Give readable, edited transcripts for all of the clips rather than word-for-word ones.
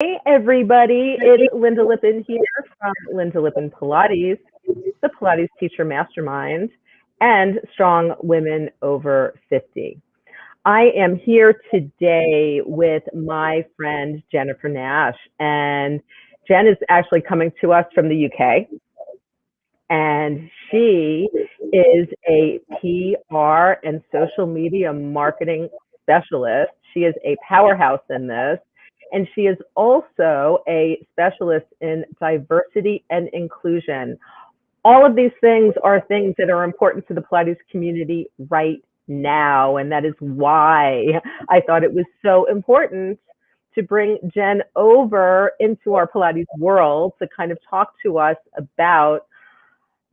Hey everybody, it's Linda Lippin here from Linda Lippin Pilates, the Pilates Teacher Mastermind, and Strong Women Over 50. I am here today with my friend Jennifer Nash, and Jen is actually coming to us from the UK, and she is a PR and social media marketing specialist. She is a powerhouse in this, and she is also a specialist in diversity and inclusion. All of these things are things that are important to the Pilates community right now, and that is why I thought it was so important to bring Jen over into our Pilates world to kind of talk to us about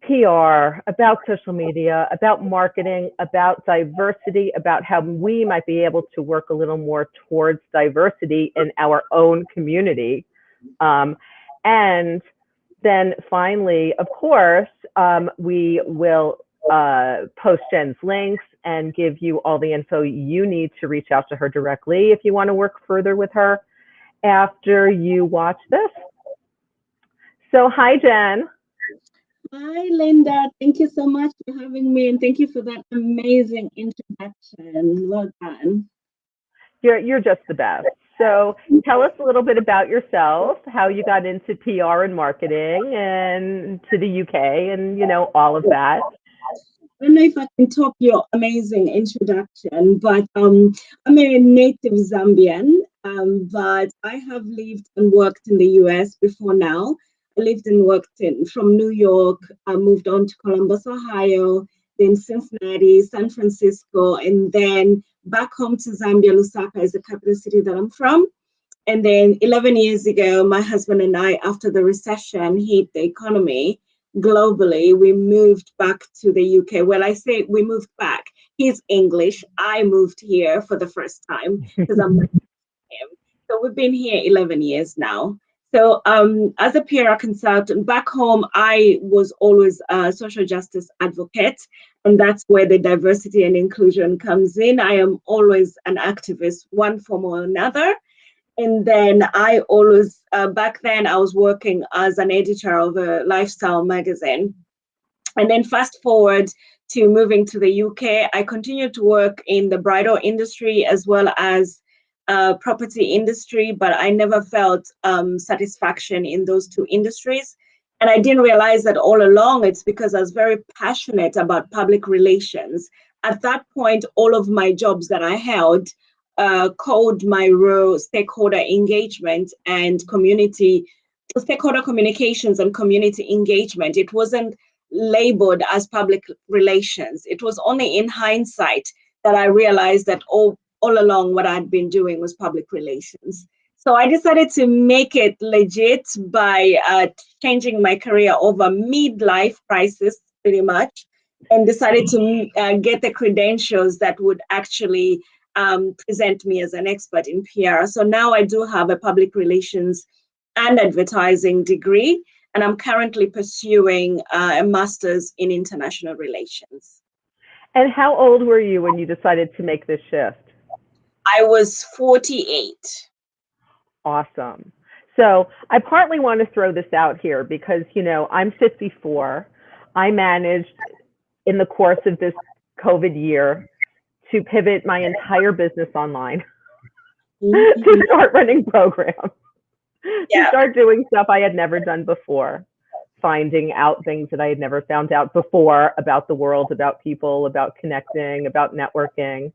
PR, about social media, about marketing, about diversity, about how we might be able to work a little more towards diversity in our own community. And then finally, of course, we will post Jen's links and give you all the info you need to reach out to her directly if you want to work further with her after you watch this. So hi, Jen. Hi, Linda. Thank you so much for having me, and thank you for that amazing introduction. Well done. You're just the best. So tell us a little bit about yourself, how you got into PR and marketing and to the UK and, all of that. I don't know if I can top your amazing introduction, but I'm a native Zambian, but I have lived and worked in the US before now. I lived and worked from New York. I moved on to Columbus, Ohio, then Cincinnati, San Francisco, and then back home to Zambia. Lusaka is the capital city that I'm from. And then 11 years ago, my husband and I, after the recession hit the economy globally, we moved back to the UK. Well, I say we moved back. He's English. I moved here for the first time because I'm like him. So we've been here 11 years now. So as a PR consultant back home, I was always a social justice advocate, and that's where the diversity and inclusion comes in. I am always an activist, one form or another. And then I always, back then, I was working as an editor of a lifestyle magazine. And then fast forward to moving to the UK, I continued to work in the bridal industry as well as property industry, but I never felt satisfaction in those two industries. And I didn't realize that all along. It's because I was very passionate about public relations. At that point, all of my jobs that I held called my role stakeholder engagement and stakeholder communications and community engagement. It wasn't labeled as public relations. It was only in hindsight that I realized that all along what I'd been doing was public relations. So I decided to make it legit by changing my career over midlife crisis, pretty much, and decided to get the credentials that would actually present me as an expert in PR. So now I do have a public relations and advertising degree, and I'm currently pursuing a master's in international relations. And how old were you when you decided to make this shift? I was 48. Awesome. So I partly want to throw this out here because, I'm 54. I managed in the course of this COVID year to pivot my entire business online, to start running programs, to start doing stuff I had never done before, finding out things that I had never found out before about the world, about people, about connecting, about networking.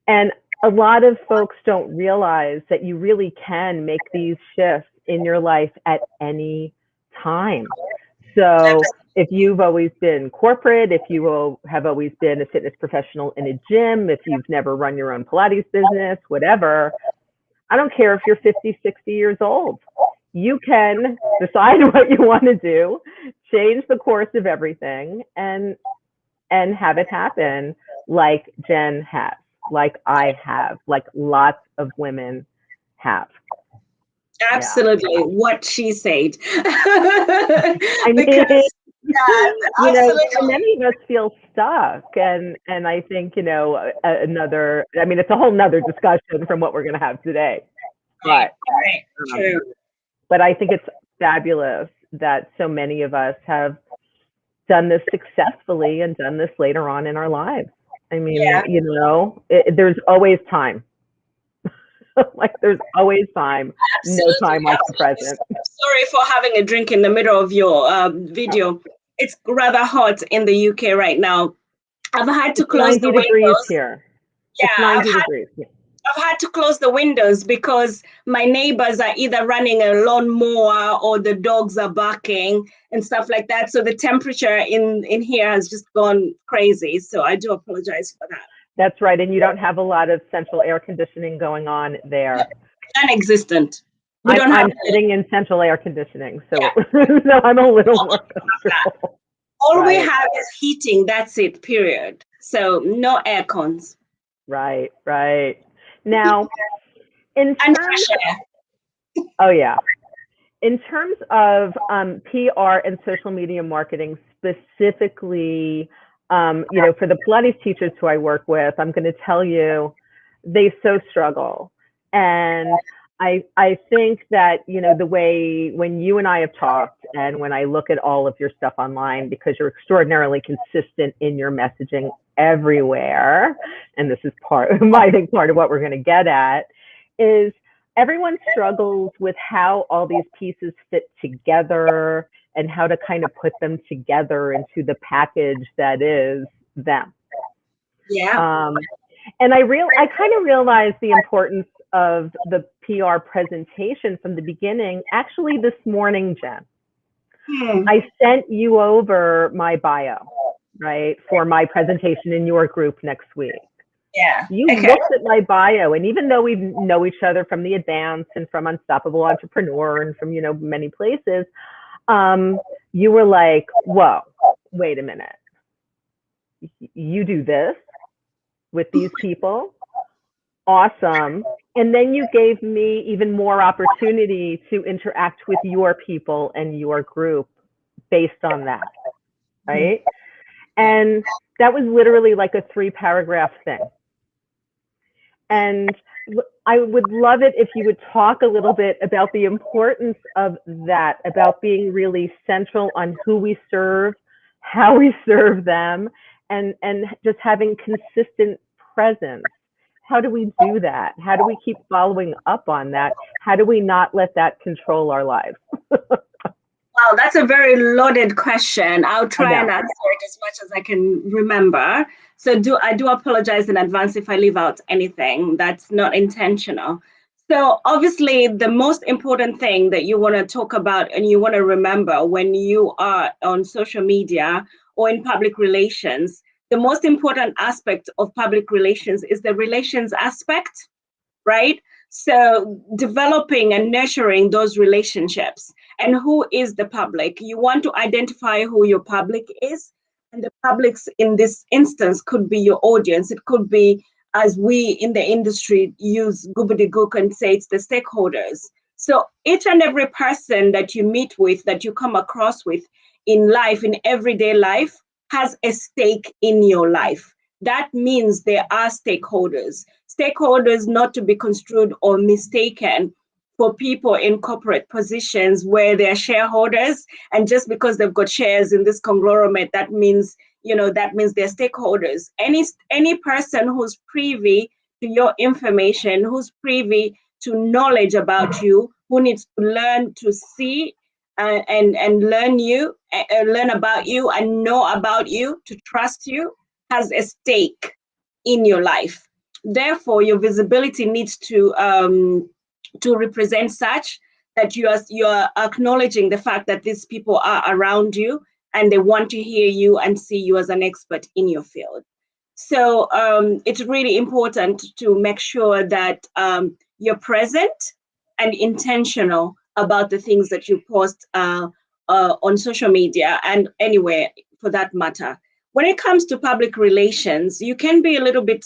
And a lot of folks don't realize that you really can make these shifts in your life at any time. So if you've always been corporate, if you have always been a fitness professional in a gym, if you've never run your own Pilates business, whatever, I don't care if you're 50, 60 years old. You can decide what you want to do, change the course of everything, and have it happen like Jen has, like I have, like lots of women have. Absolutely, what she said. I mean, Because many of us feel stuck, and I think, it's a whole nother discussion from what we're going to have today. But, True. But I think it's fabulous that so many of us have done this successfully and done this later on in our lives. I mean, there's always time. Like there's always time. Absolutely. No time like the present. Sorry for having a drink in the middle of your video. It's rather hot in the UK right now. I've had to close the windows. 90 degrees here. Yeah, it's 90 degrees. I've had to close the windows because my neighbors are either running a lawnmower or the dogs are barking and stuff like that. So the temperature in here has just gone crazy. So I do apologize for that. That's right. And you don't have a lot of central air conditioning going on there. Non-existent. I'm sitting in central air conditioning. So, so I'm a little more comfortable. All we have is heating. That's it, period. So no air cons. Right. Now, in terms in terms of PR and social media marketing specifically, for the Pilates teachers who I work with, I'm going to tell you, they so struggle. And I think that, the way when you and I have talked and when I look at all of your stuff online, because you're extraordinarily consistent in your messaging everywhere, and this is part of what we're going to get at, is everyone struggles with how all these pieces fit together and how to kind of put them together into the package that is them. Yeah. And I kind of realized the importance of the PR presentation from the beginning. Actually, this morning, Jen, I sent you over my bio, right, for my presentation in your group next week. Yeah. You looked at my bio, and even though we know each other from the Advanced and from Unstoppable Entrepreneur and from, many places, you were like, whoa, wait a minute. You do this with these people? Awesome. And then you gave me even more opportunity to interact with your people and your group based on that, right? And that was literally like a 3-paragraph thing. And I would love it if you would talk a little bit about the importance of that, about being really central on who we serve, how we serve them, and just having consistent presence. How do we do that? How do we keep following up on that? How do we not let that control our lives? Wow, that's a very loaded question. I'll try and answer it as much as I can remember. So I do apologize in advance if I leave out anything that's not intentional. So obviously, the most important thing that you want to talk about and you want to remember when you are on social media or in public relations, the most important aspect of public relations is the relations aspect, right? So developing and nurturing those relationships. And who is the public? You want to identify who your public is. And the publics in this instance could be your audience. It could be, as we in the industry use gobbledygook and say, it's the stakeholders. So each and every person that you meet with, that you come across with in life, in everyday life, has a stake in your life. That means there are stakeholders. Stakeholders not to be construed or mistaken for people in corporate positions where they're shareholders, and just because they've got shares in this conglomerate, that means they're stakeholders. Any person who's privy to your information, who's privy to knowledge about you, who needs to learn to see and learn about you and know about you, to trust you, has a stake in your life. Therefore, your visibility needs to represent such that you are acknowledging the fact that these people are around you and they want to hear you and see you as an expert in your field. So it's really important to make sure that you're present and intentional about the things that you post on social media and anywhere for that matter. When it comes to public relations, you can be a little bit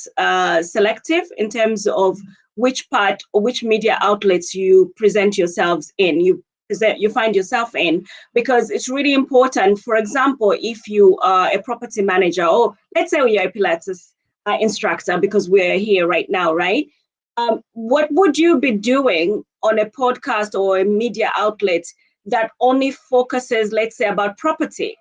selective in terms of which part or which media outlets you present yourselves in, you find yourself in, because it's really important. For example, if you are a property manager, or let's say you're a Pilates instructor, because we're here right now, right? what would you be doing on a podcast or a media outlet that only focuses, let's say, about property?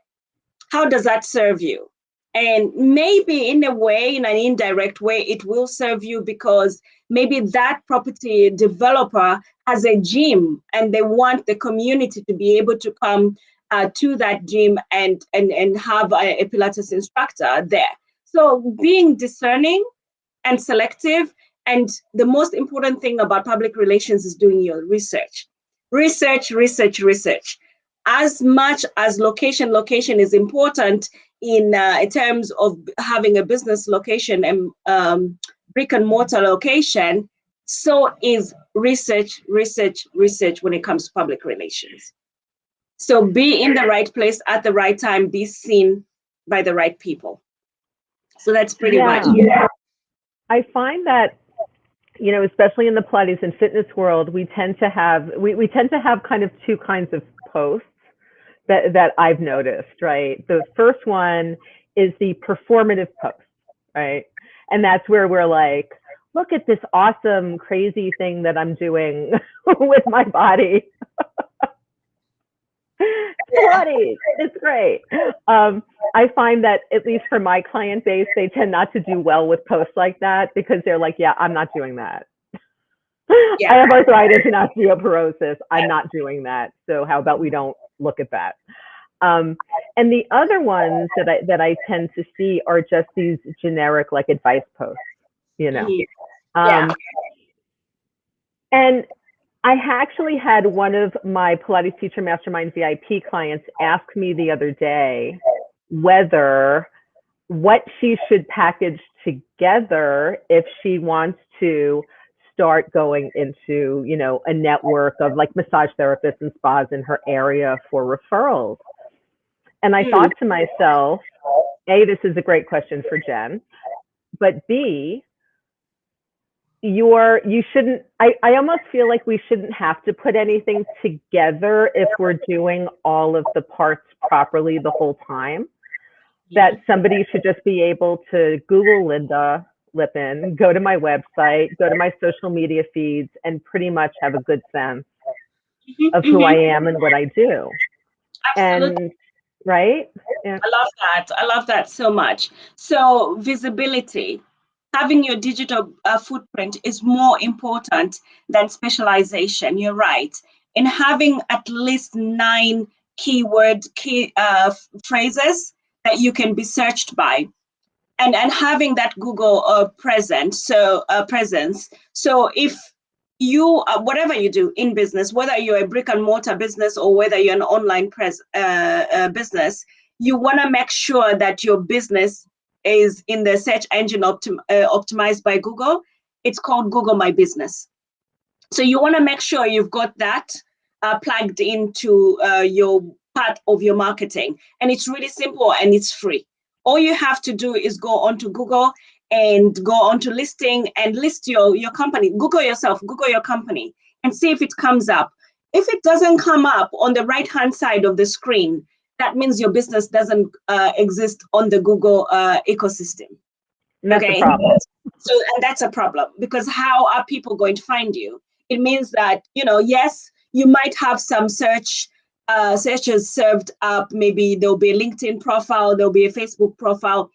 How does that serve you? And maybe in a way, in an indirect way, it will serve you because maybe that property developer has a gym and they want the community to be able to come to that gym and have a Pilates instructor there. So being discerning and selective, and the most important thing about public relations is doing your research. Research, research, research. As much as location is important in terms of having a business location and brick and mortar location, so is research, research, research when it comes to public relations. So be in the right place at the right time, be seen by the right people. So that's pretty much. I find that, you know, especially in the Pilates and fitness world, we tend to have kind of two kinds of posts that I've noticed, right? The first one is the performative post, right? And that's where we're like, look at this awesome, crazy thing that I'm doing with my body. Pilates, it's great. I find that, at least for my client base, they tend not to do well with posts like that because they're like, yeah, I'm not doing that. Yeah. I have arthritis and osteoporosis. I'm not doing that. So how about we don't look at that? And the other ones that I tend to see are just these generic like advice posts, you know. And I actually had one of my Pilates Teacher Mastermind VIP clients ask me the other day whether what she should package together if she wants to start going into, you know, a network of like massage therapists and spas in her area for referrals. And I thought to myself, A, this is a great question for Jen, but B, you shouldn't, I almost feel like we shouldn't have to put anything together if we're doing all of the parts properly the whole time. That somebody should just be able to Google Linda Lippin, go to my website, go to my social media feeds, and pretty much have a good sense of who I am and what I do. Absolutely. And right? Yeah. I love that. I love that so much. So visibility, having your digital footprint is more important than specialization. You're right. And having at least 9 key phrases that you can be searched by, and having that Google presence. So if you, whatever you do in business, whether you're a brick and mortar business or whether you're an online business, you want to make sure that your business is in the search engine optimized by Google. It's called Google My Business. So you want to make sure you've got that plugged into your part of your marketing. And it's really simple and it's free. All you have to do is go onto Google and go onto listing and list your company. Google yourself, Google your company and see if it comes up. If it doesn't come up on the right-hand side of the screen, that means your business doesn't exist on the Google ecosystem. That's a problem. So, and that's a problem because how are people going to find you? It means that, you know, yes, you might have some searches served up. Maybe there'll be a LinkedIn profile, there'll be a Facebook profile,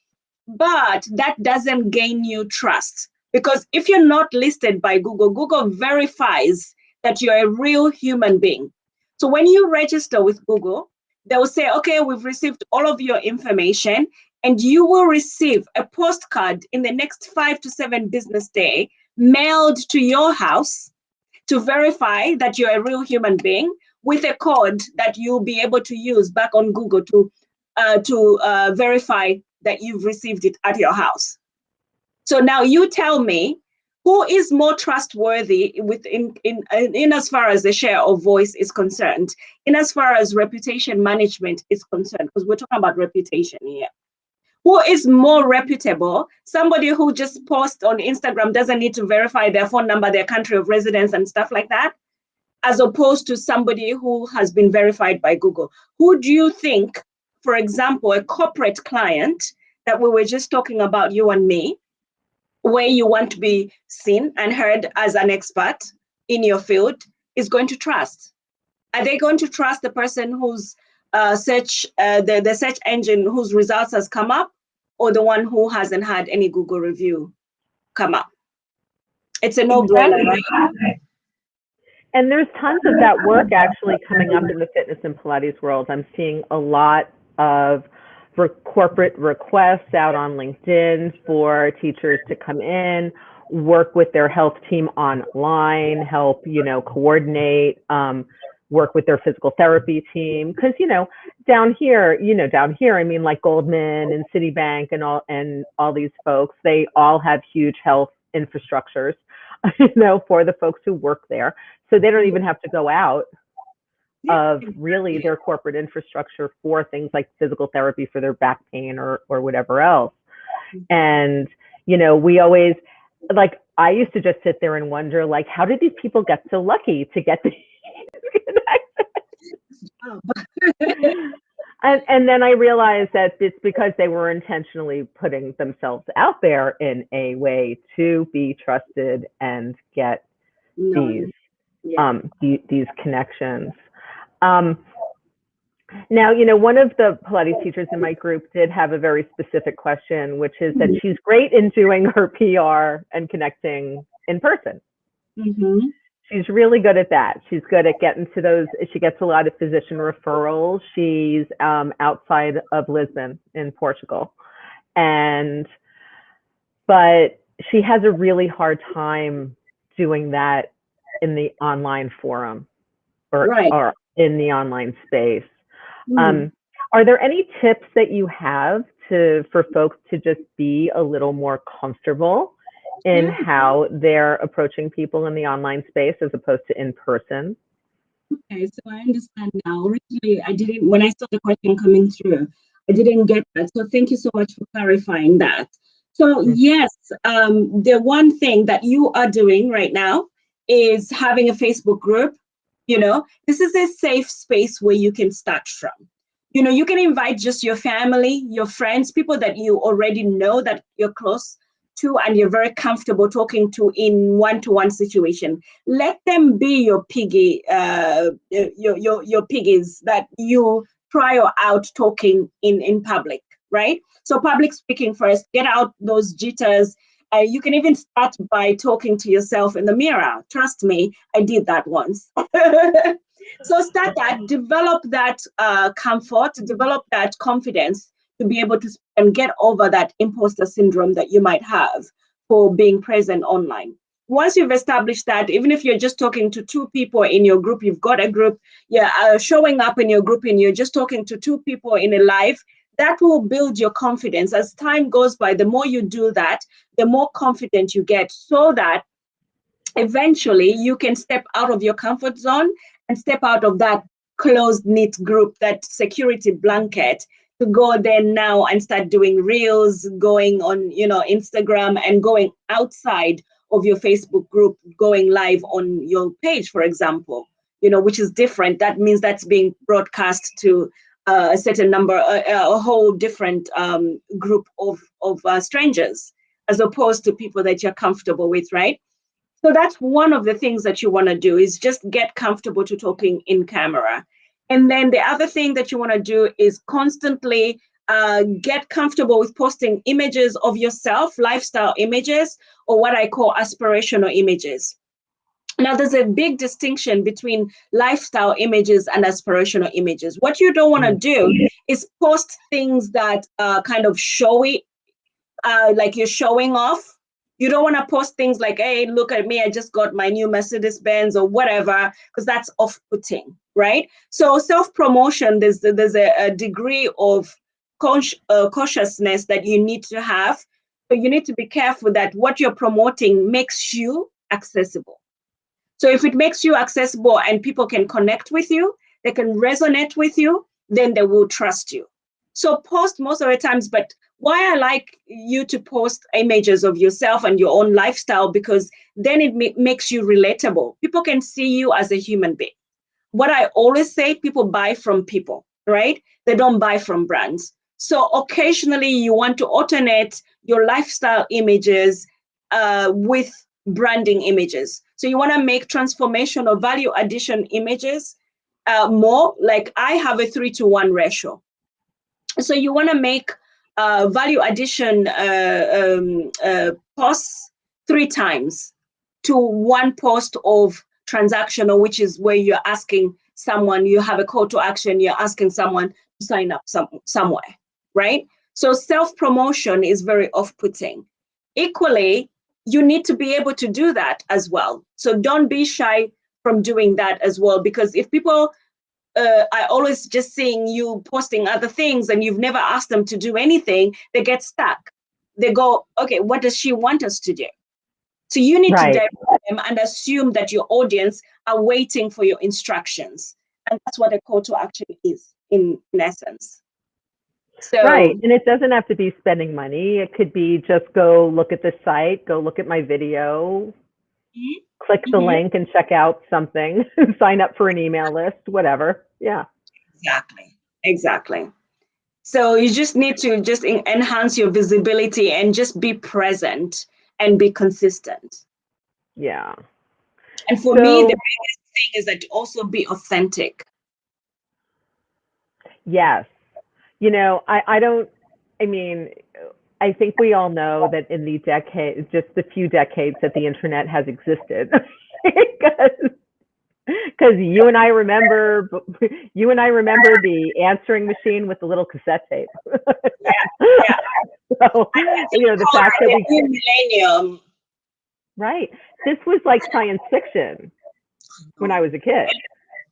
but that doesn't gain you trust because if you're not listed by Google, Google verifies that you're a real human being. So when you register with Google, they'll say, okay, we've received all of your information and you will receive a postcard in the next 5 to 7 business days mailed to your house to verify that you're a real human being with a code that you'll be able to use back on Google to verify that you've received it at your house. So now you tell me who is more trustworthy in as far as the share of voice is concerned, in as far as reputation management is concerned, because we're talking about reputation here. Who is more reputable? Somebody who just posts on Instagram doesn't need to verify their phone number, their country of residence and stuff like that, as opposed to somebody who has been verified by Google. Who do you think, for example, a corporate client that we were just talking about, you and me, where you want to be seen and heard as an expert in your field is going to trust? Are they going to trust the person whose the search engine whose results has come up, or the one who hasn't had any Google review come up? It's a no-brainer, right? And there's tons of that work actually coming up in the fitness and Pilates world. I'm seeing a lot of corporate requests out on LinkedIn for teachers to come in, work with their health team online, help, coordinate, work with their physical therapy team. Because, down here, I mean, like Goldman and Citibank and all these folks, they all have huge health infrastructures, for the folks who work there. So they don't even have to go out of really their corporate infrastructure for things like physical therapy for their back pain or whatever else. And, we always, like, I used to just sit there and wonder, like, how did these people get so lucky to get these connections? And then I realized that it's because they were intentionally putting themselves out there in a way to be trusted and get these connections. Now, one of the Pilates teachers in my group did have a very specific question, which is that she's great in doing her PR and connecting in person. Mm-hmm. She's really good at that. She's good at getting to those. She gets a lot of physician referrals. She's outside of Lisbon in Portugal. But she has a really hard time doing that in the online forum or in the online space. Are there any tips that you have for folks to just be a little more comfortable in how they're approaching people in the online space as opposed to in person? Okay, so I understand now. Originally, when I saw the question coming through, I didn't get that. So thank you so much for clarifying that. So yes, the one thing that you are doing right now is having a Facebook group. This is a safe space where you can start from. You can invite just your family, your friends, people that you already know that you're close to and you're very comfortable talking to in one-to-one situation. Let them be your piggy, your piggies that you try out talking in public, right? So public speaking first, get out those jitters. You can even start by talking to yourself in the mirror. Trust me, I did that once. So start that, develop that comfort, develop that confidence to be able to and get over that imposter syndrome that you might have for being present online. Once you've established that, even if you're just talking to two people in your group, you've got a group, you're showing up in your group and you're just talking to two people in a live, that will build your confidence. As time goes by, the more you do that, the more confident you get, so that eventually you can step out of your comfort zone and step out of that closed-knit group, that security blanket, to go there now and start doing reels, going on, Instagram, and going outside of your Facebook group, going live on your page, for example, which is different. That means that's being broadcast to a certain number, a whole different group of strangers, as opposed to people that you're comfortable with, right? So that's one of the things that you want to do, is just get comfortable to talking in camera. And then the other thing that you want to do is constantly get comfortable with posting images of yourself, lifestyle images, or what I call aspirational images. Now, there's a big distinction between lifestyle images and aspirational images. What you don't want to do is post things that are kind of showy, like you're showing off. You don't want to post things like, hey, look at me, I just got my new Mercedes-Benz or whatever, because that's off-putting, right? So self-promotion, there's a degree of cautiousness that you need to have. So you need to be careful that what you're promoting makes you accessible. So if it makes you accessible and people can connect with you, they can resonate with you, then they will trust you. So post most of the times, but why I like you to post images of yourself and your own lifestyle, because then it makes you relatable. People can see you as a human being. What I always say, people buy from people, right? They don't buy from brands. So occasionally you want to alternate your lifestyle images with branding images. So you want to make transformation or value addition images more like I have a 3-to-1 ratio. So you want to make value addition posts 3 times to 1 post of transactional, which is where you're asking someone, you have a call to action, you're asking someone to sign up somewhere, right? So self-promotion is very off-putting. Equally, you need to be able to do that as well. So don't be shy from doing that as well, because if people are always just seeing you posting other things and you've never asked them to do anything, they get stuck. They go, okay, what does she want us to do? So you need to direct them and assume that your audience are waiting for your instructions. And that's what a call to action is in essence. So, right. And it doesn't have to be spending money. It could be just go look at the site, go look at my video, click the link and check out something, sign up for an email list, whatever. Yeah. Exactly. So you just need to just enhance your visibility and just be present and be consistent. Yeah. And for me, the biggest thing is that also be authentic. Yes. You know, I think we all know that in the decades, just the few decades that the internet has existed, because you and I remember the answering machine with the little cassette tape. Yeah. So, you know, the fact that millennium. Right. This was like science fiction when I was a kid.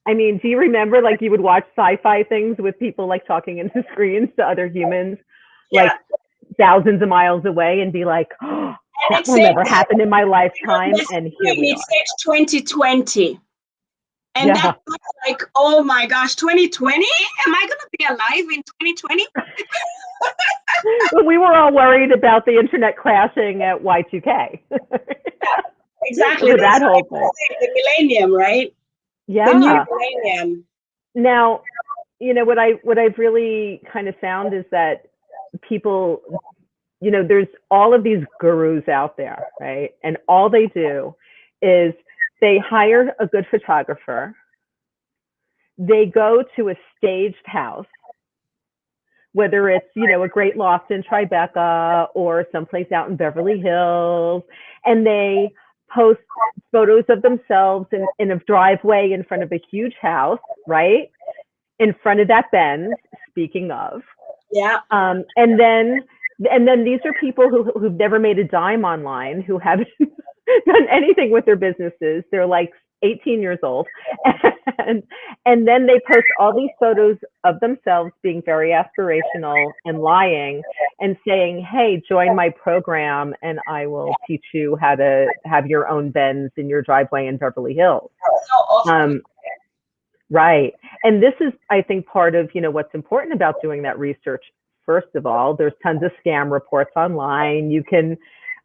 I mean, do you remember, like, you would watch sci-fi things with people like talking into screens to other humans, like thousands of miles away, and be like, oh, that will never happen in my lifetime, and here we are. It said 2020. And that was like, oh my gosh, 2020? Am I going to be alive in 2020? We were all worried about the internet crashing at Y2K. Exactly. So that whole thing. The millennium, right? Yeah. The new millennium. Now, you know, what I've really kind of found is that people, you know, there's all of these gurus out there, right? And all they do is they hire a good photographer. They go to a staged house, whether it's, you know, a great loft in Tribeca or someplace out in Beverly Hills, and they post photos of themselves in a driveway in front of a huge house, right? In front of that Benz, speaking of. Yeah. And then these are people who've never made a dime online, who haven't done anything with their businesses. They're like 18 years old. And then they post all these photos of themselves being very aspirational and lying and saying, hey, join my program and I will teach you how to have your own Benz in your driveway in Beverly Hills. So awesome. Right. And this is, I think, part of, you know, what's important about doing that research. First of all, there's tons of scam reports online. You can,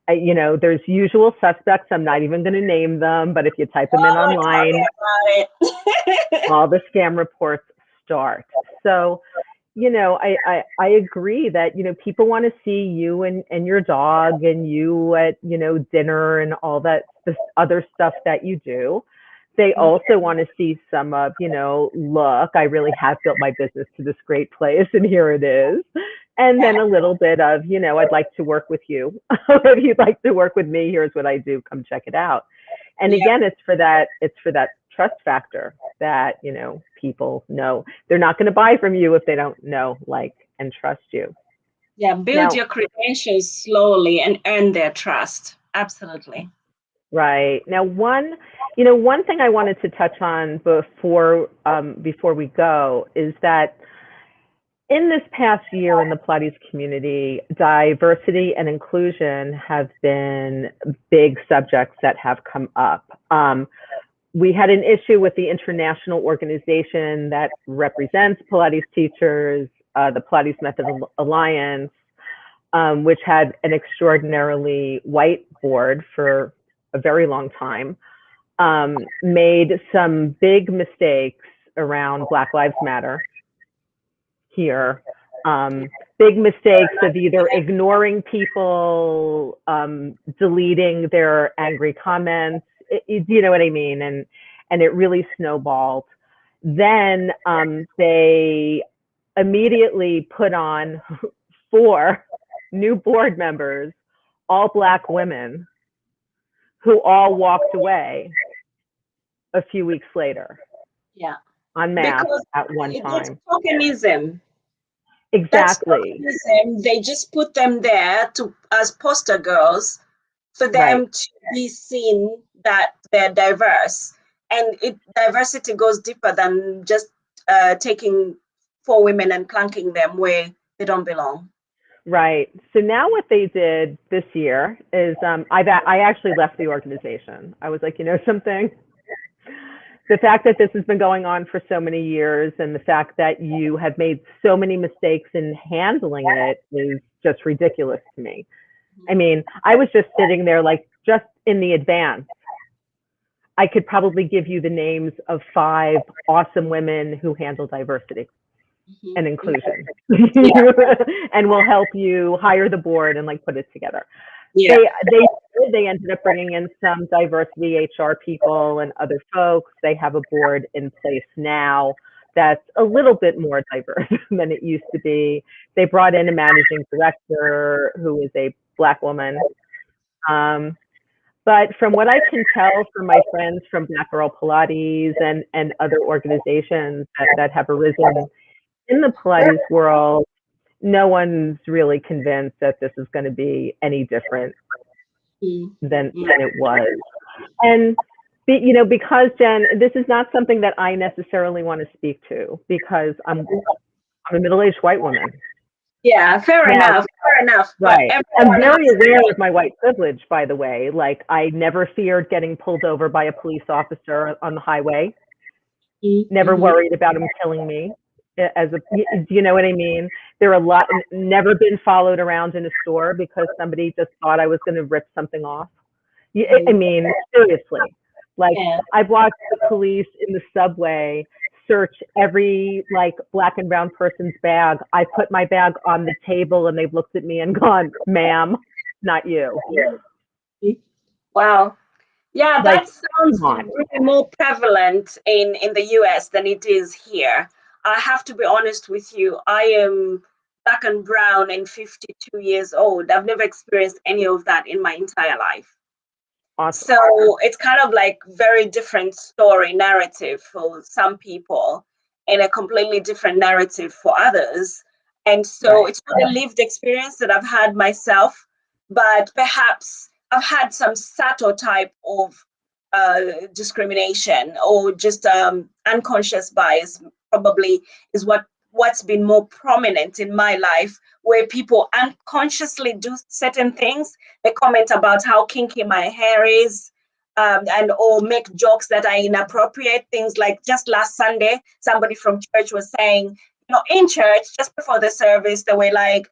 you know, there's usual suspects. I'm not even going to name them, but if you type them in online, all the scam reports start. So, you know, I agree that, you know, people want to see you and your dog and you at, you know, dinner and all that this other stuff that you do. They also want to see some of, you know, look, I really have built my business to this great place and here it is. And then a little bit of, you know, I'd like to work with you. If you'd like to work with me, here's what I do. Come check it out. And again, it's for that trust factor that, you know, people know. They're not going to buy from you if they don't know, like, and trust you. Yeah, build your credentials slowly and earn their trust. Absolutely. Right. Now, one thing I wanted to touch on before we go is that in this past year in the Pilates community, diversity and inclusion have been big subjects that have come up. We had an issue with the international organization that represents Pilates teachers, the Pilates Method Alliance, which had an extraordinarily white board for a very long time, made some big mistakes around Black Lives Matter here. big mistakes of either ignoring people, deleting their angry comments, you know what I mean? And it really snowballed. Then they immediately put on 4 new board members, all Black women, who all walked away a few weeks later. Yeah. En masse Because at one time. it's tokenism. Exactly. That's tokenism. They just put them there as poster girls for them to be seen that they're diverse. And diversity goes deeper than just taking 4 women and clunking them where they don't belong. Right. So now what they did this year is I actually left the organization. I was like, you know something? The fact that this has been going on for so many years and the fact that you have made so many mistakes in handling it is just ridiculous to me. I mean, I was just sitting there like just in the advance. I could probably give you the names of 5 awesome women who handle diversity and inclusion and will help you hire the board and like put it together. Yeah. They ended up bringing in some diversity HR people and other folks. They have a board in place now that's a little bit more diverse than it used to be. They brought in a managing director who is a Black woman. But from what I can tell from my friends from Black Girl Pilates and other organizations that have arisen in the Pilates world, no one's really convinced that this is going to be any different than it was. And, you know, because Jen, this is not something that I necessarily want to speak to because I'm a middle-aged white woman. Yeah, fair enough. Right. I'm very aware of my white privilege, by the way. Like, I never feared getting pulled over by a police officer on the highway. Never worried about him killing me. Do you know what I mean? There are never been followed around in a store because somebody just thought I was going to rip something off. I mean, seriously. Like, I've watched the police in the subway search every like Black and brown person's bag. I put my bag on the table and they've looked at me and gone, "Ma'am, not you." Wow. Yeah, that sounds really more prevalent in the US than it is here. I have to be honest with you. I am Black and brown and 52 years old. I've never experienced any of that in my entire life. Awesome. So it's kind of like very different story narrative for some people and a completely different narrative for others. And so it's not a lived experience that I've had myself, but perhaps I've had some subtle type of discrimination or just unconscious bias probably is what's been more prominent in my life, where people unconsciously do certain things. They comment about how kinky my hair is, and or make jokes that are inappropriate. Things like just last Sunday, somebody from church was saying, you know, in church, just before the service, they were like,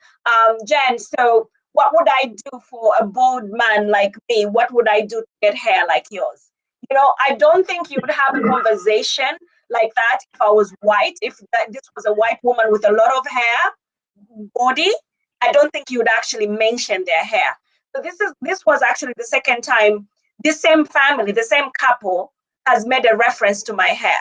Jen, so what would I do for a bald man like me? What would I do to get hair like yours? You know, I don't think you would have a conversation like that if I was white. If this was a white woman with a lot of hair, body, I don't think you would actually mention their hair. So this was actually the second time the same family, the same couple has made a reference to my hair,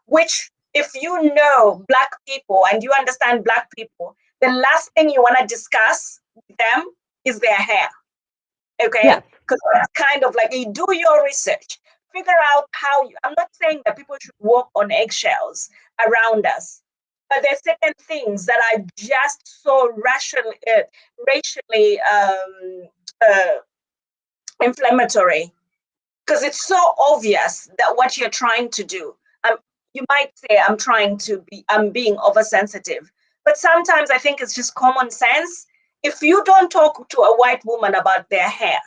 which if you know Black people and you understand Black people, the last thing you want to discuss with them is their hair. Okay? Because it's kind of like you do your research. Figure out how I'm not saying that people should walk on eggshells around us, but there's certain things that are just so racially inflammatory, because it's so obvious that what you're trying to do. You might say I'm being oversensitive, but sometimes I think it's just common sense. If you don't talk to a white woman about their hair,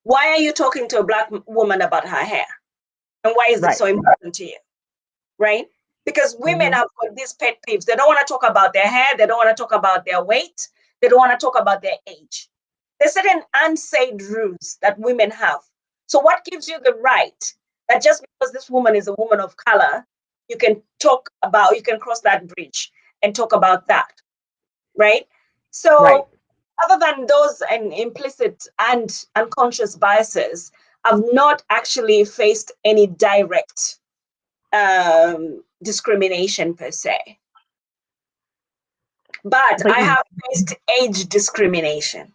why are you talking to a Black woman about her hair? And why is it so important to you? Right? Because women have got these pet peeves. They don't want to talk about their hair. They don't want to talk about their weight. They don't want to talk about their age. There's certain unsaid rules that women have. So what gives you the right that just because this woman is a woman of color, you can cross that bridge and talk about that, right? So Right. other than those and implicit and unconscious biases, I've not actually faced any direct discrimination per se. But I have faced age discrimination.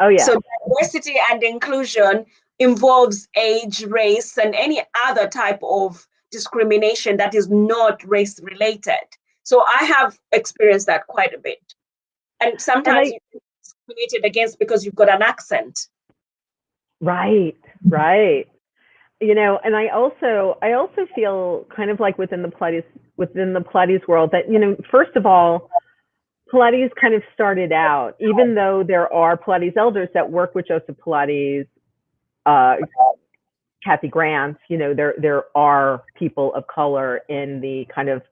Oh, yeah. So diversity and inclusion involves age, race, and any other type of discrimination that is not race related. So I have experienced that quite a bit. And sometimes you're discriminated against because you've got an accent. Right, right. You know, and I also feel kind of like within the Pilates world that, you know, first of all, Pilates kind of started out, even though there are Pilates elders that work with Joseph Pilates, Kathy Grant, you know, there are people of color in the kind of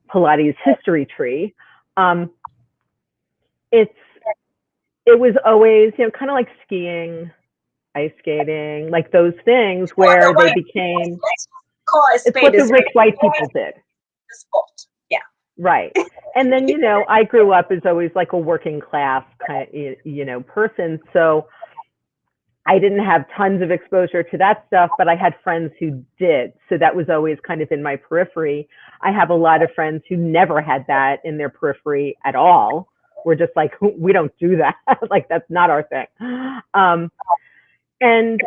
Pilates history tree. It was always, you know, kind of like skiing, ice skating, like those things where they became, it's what the rich white people did. Yeah. Right. And then, you know, I grew up as always like a working class kind of, you know, person. So I didn't have tons of exposure to that stuff, but I had friends who did. So that was always kind of in my periphery. I have a lot of friends who never had that in their periphery at all. We're just like, we don't do that. Like, that's not our thing. And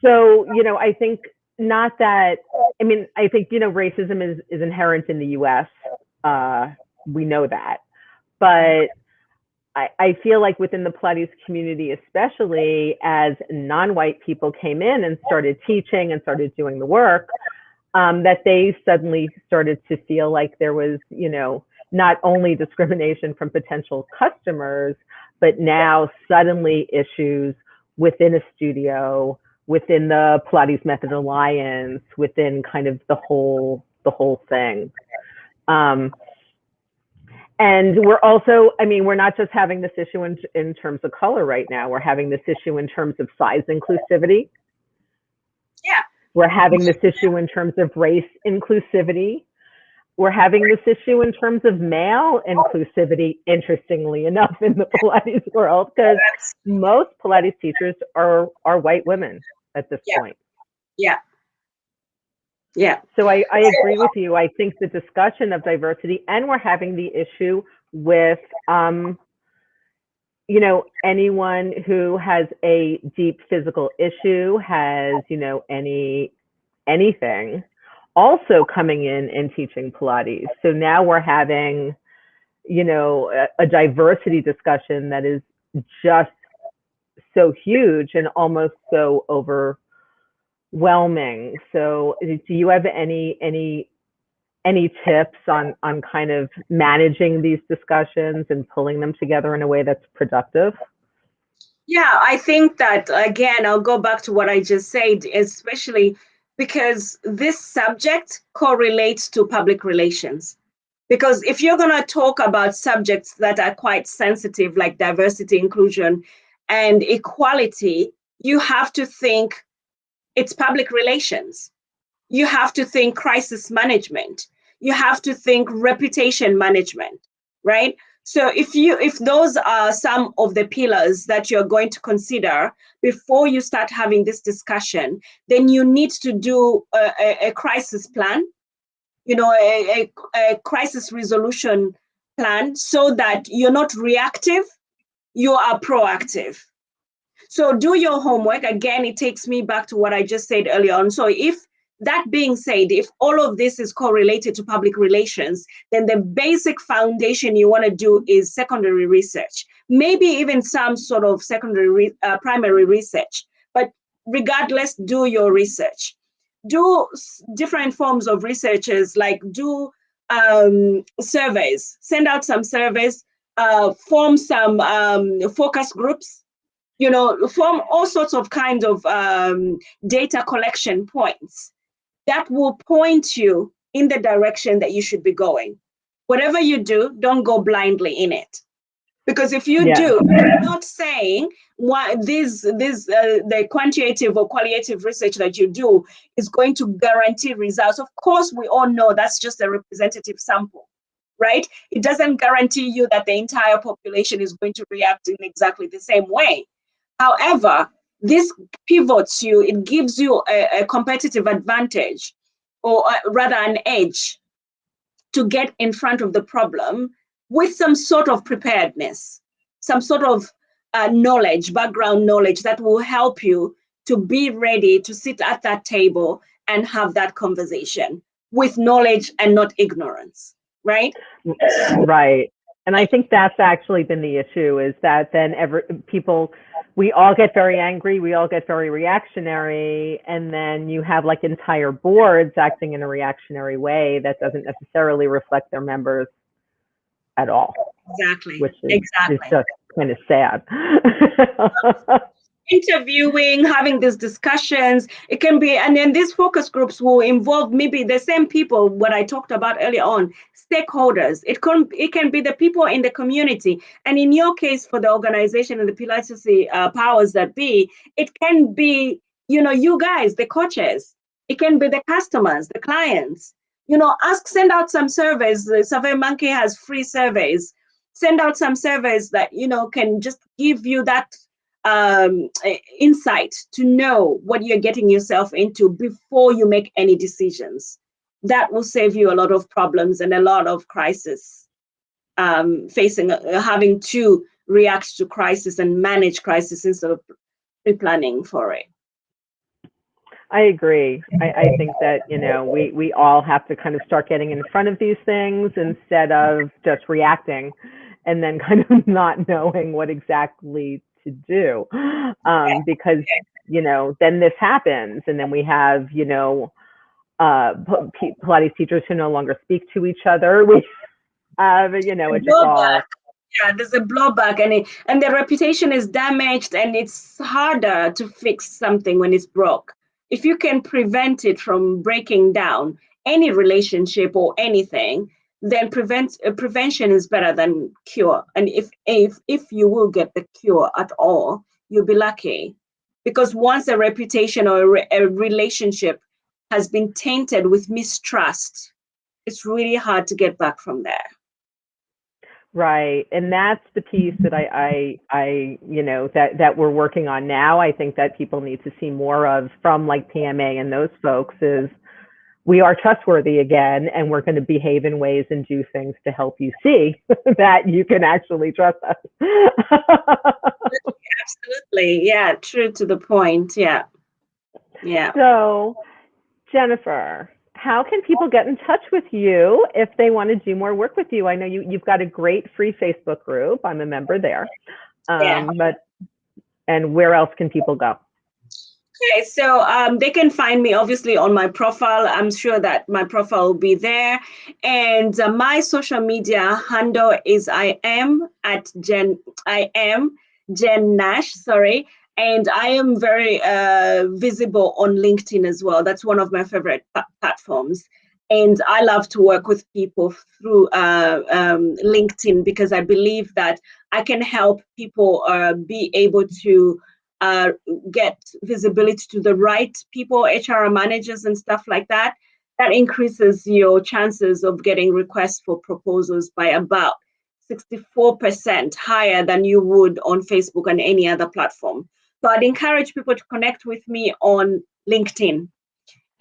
so, you know, I think not that, I mean, I think, you know, racism is inherent in the US. We know that. But I feel like within the Pilates community, especially as non-white people came in and started teaching and started doing the work, that they suddenly started to feel like there was, you know, not only discrimination from potential customers, but now suddenly issues within a studio, within the Pilates Method Alliance, within kind of the whole thing. And we're also, I mean, we're not just having this issue in terms of color right now. We're having this issue in terms of size inclusivity. Yeah. We're having this issue in terms of race inclusivity. We're having this issue in terms of male inclusivity, interestingly enough, in the Pilates world, because most Pilates teachers are white women at this point. Yeah. Yeah. So I agree with you. I think the discussion of diversity, and we're having the issue with, you know, anyone who has a deep physical issue, has, you know, anything, also coming in and teaching Pilates. So now we're having, you know, a diversity discussion that is just so huge and almost so overwhelming. So do you have any tips on kind of managing these discussions and pulling them together in a way that's productive? Yeah, I think that, again, I'll go back to what I just said, especially because this subject correlates to public relations. Because if you're going to talk about subjects that are quite sensitive, like diversity, inclusion, and equality, you have to think it's public relations. You have to think crisis management. You have to think reputation management, right? So if those are some of the pillars that you're going to consider before you start having this discussion, then you need to do a crisis plan, you know, a crisis resolution plan, so that you're not reactive, you are proactive. So do your homework. Again, it takes me back to what I just said earlier on. So if that being said, if all of this is correlated to public relations, then the basic foundation you want to do is secondary research, maybe even some sort of primary research. But regardless, do your research. Do different forms of researches, like do surveys, send out some surveys, form some focus groups, you know, form all sorts of kinds of data collection points that will point you in the direction that you should be going. Whatever you do, don't go blindly in it. Because if you do, I'm not saying the quantitative or qualitative research that you do is going to guarantee results. Of course, we all know that's just a representative sample. right? It doesn't guarantee you that the entire population is going to react in exactly the same way. However, this pivots you, it gives you a competitive advantage, or rather an edge, to get in front of the problem with some sort of preparedness, some sort of knowledge, background knowledge that will help you to be ready to sit at that table and have that conversation with knowledge and not ignorance, right? Right. And I think that's actually been the issue, is that then we all get very angry, we all get very reactionary, and then you have like entire boards acting in a reactionary way that doesn't necessarily reflect their members at all. Exactly. Which is just kind of sad. Interviewing, having these discussions, it can be, and then these focus groups will involve maybe the same people, what I talked about earlier on, stakeholders. It can be the people in the community. And in your case, for the organization and the Pilates powers that be, it can be, you guys, the coaches. It can be the customers, the clients. Send out some surveys. The SurveyMonkey has free surveys. Send out some surveys that, can just give you that insight to know what you're getting yourself into before you make any decisions. That will save you a lot of problems and a lot of crisis, having to react to crisis and manage crisis instead of pre-planning for it. I agree. I think that, we all have to kind of start getting in front of these things instead of just reacting and then kind of not knowing what exactly to do, because then this happens, and then we have Pilates teachers who no longer speak to each other. We have it just all. Yeah, there's a blowback, and the reputation is damaged, and it's harder to fix something when it's broke. If you can prevent it from breaking down, any relationship or anything, then prevention is better than cure. And if you will get the cure at all, you'll be lucky, because once a reputation or a relationship has been tainted with mistrust, it's really hard to get back from there. Right. And that's the piece that that we're working on now. I think that people need to see more of from like PMA and those folks is, we are trustworthy again, and we're going to behave in ways and do things to help you see that you can actually trust us. Absolutely. Yeah. True to the point. Yeah. Yeah. So, Jennifer, how can people get in touch with you if they want to do more work with you? I know you've got a great free Facebook group. I'm a member there. And where else can people go? Okay, so they can find me obviously on my profile. I'm sure that my profile will be there. And my social media handle is I am Jen Nash, sorry. And I am very visible on LinkedIn as well. That's one of my favorite platforms. And I love to work with people through LinkedIn, because I believe that I can help people be able to get visibility to the right people, HR managers and stuff like that. That increases your chances of getting requests for proposals by about 64% higher than you would on Facebook and any other platform. So I'd encourage people to connect with me on LinkedIn.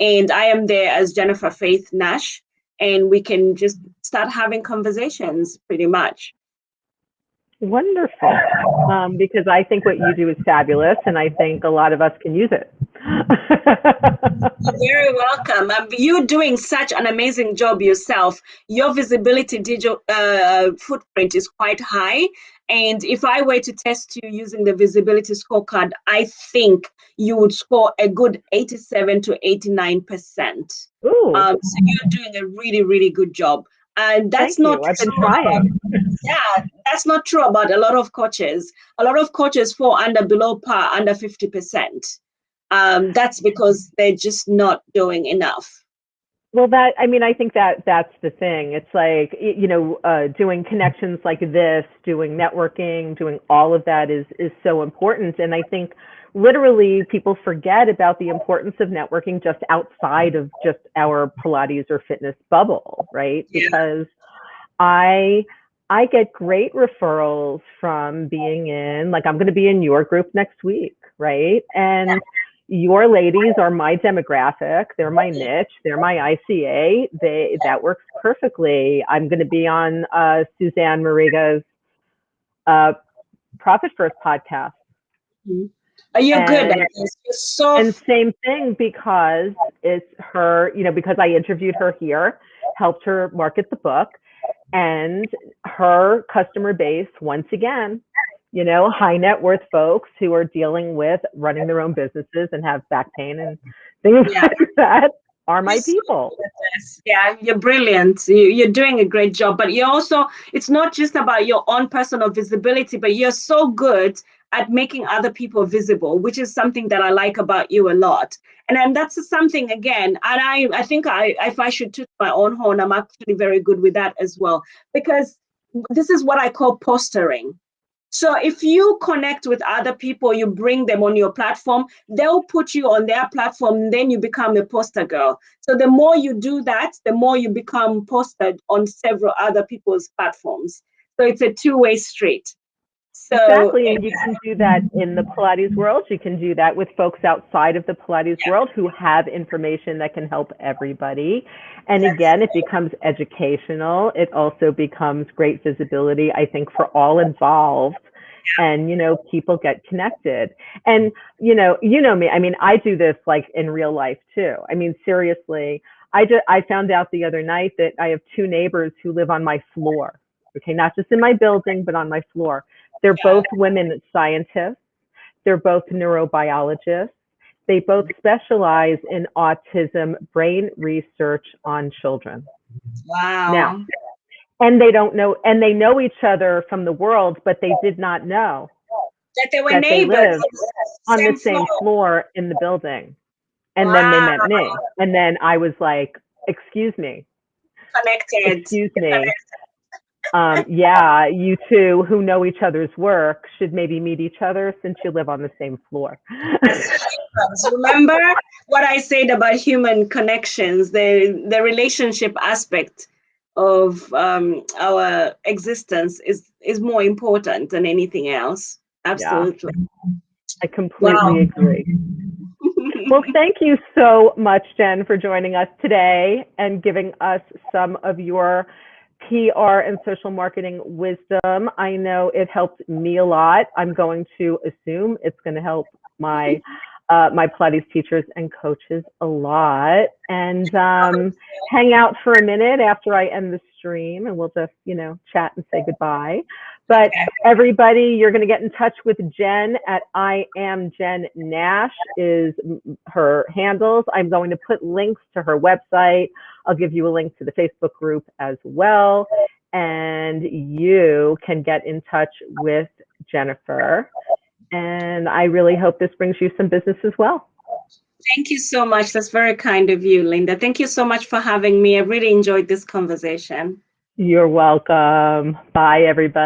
And I am there as Jennifer Faith Nash, and we can just start having conversations pretty much. Wonderful. Because I think what you do is fabulous, and I think a lot of us can use it. You're very welcome. You're doing such an amazing job yourself. Your visibility digital footprint is quite high. And if I were to test you using the visibility scorecard, I think you would score a good 87 to 89%. So you're doing a really, really good job. And that's not true. I've been trying. That's not true about a lot of coaches. A lot of coaches fall below par, under 50%. That's because they're just not doing enough. Well, I think that's the thing. It's like, doing connections like this, doing networking, doing all of that is so important. And I think literally people forget about the importance of networking just outside of just our Pilates or fitness bubble, right? Yeah. Because I get great referrals from being in, like, I'm going to be in your group next week, right? And your ladies are my demographic. They're my niche. They're my ICA. That works perfectly. I'm going to be on Suzanne Mariga's Profit First podcast. Are you good at this? You're so and same thing, because it's her, because I interviewed her here, helped her market the book, and her customer base, once again, high net worth folks who are dealing with running their own businesses and have back pain and things like that, are my people. Yeah, you're brilliant. You're doing a great job. But you're also, it's not just about your own personal visibility, but you're so good at making other people visible, which is something that I like about you a lot. And then that's something, again, and I think if I should toot my own horn, I'm actually very good with that as well, because this is what I call postering. So if you connect with other people, you bring them on your platform, they'll put you on their platform, and then you become a poster girl. So the more you do that, the more you become posted on several other people's platforms. So it's a two-way street. So, exactly, and you can do that in the Pilates world. You can do that with folks outside of the Pilates world who have information that can help everybody. And again, it becomes educational. It also becomes great visibility, I think, for all involved. And, people get connected. And, you know me, I mean, I do this like in real life too. I mean, seriously, I found out the other night that I have 2 neighbors who live on my floor. Okay, not just in my building, but on my floor. They're both women scientists. They're both neurobiologists. They both specialize in autism brain research on children. Wow. Now, and they don't know, and they know each other from the world, but they did not know that they were that neighbors, they lived on the same floor in the building. And then they met me. And then I was like, excuse me. Connected. Excuse me. Yeah, you two who know each other's work should maybe meet each other since you live on the same floor. Remember what I said about human connections, the relationship aspect of our existence is more important than anything else. Absolutely. Yeah, I completely agree. Well, thank you so much, Jen, for joining us today and giving us some of your PR and social marketing wisdom. I know it helped me a lot. I'm going to assume it's going to help my my Pilates teachers and coaches a lot. And hang out for a minute after I end the stream, and we'll just, chat and say goodbye. But everybody, you're going to get in touch with Jen at I am Jen Nash is her handles. I'm going to put links to her website. I'll give you a link to the Facebook group as well. And you can get in touch with Jennifer. And I really hope this brings you some business as well. Thank you so much. That's very kind of you, Linda. Thank you so much for having me. I really enjoyed this conversation. You're welcome. Bye, everybody.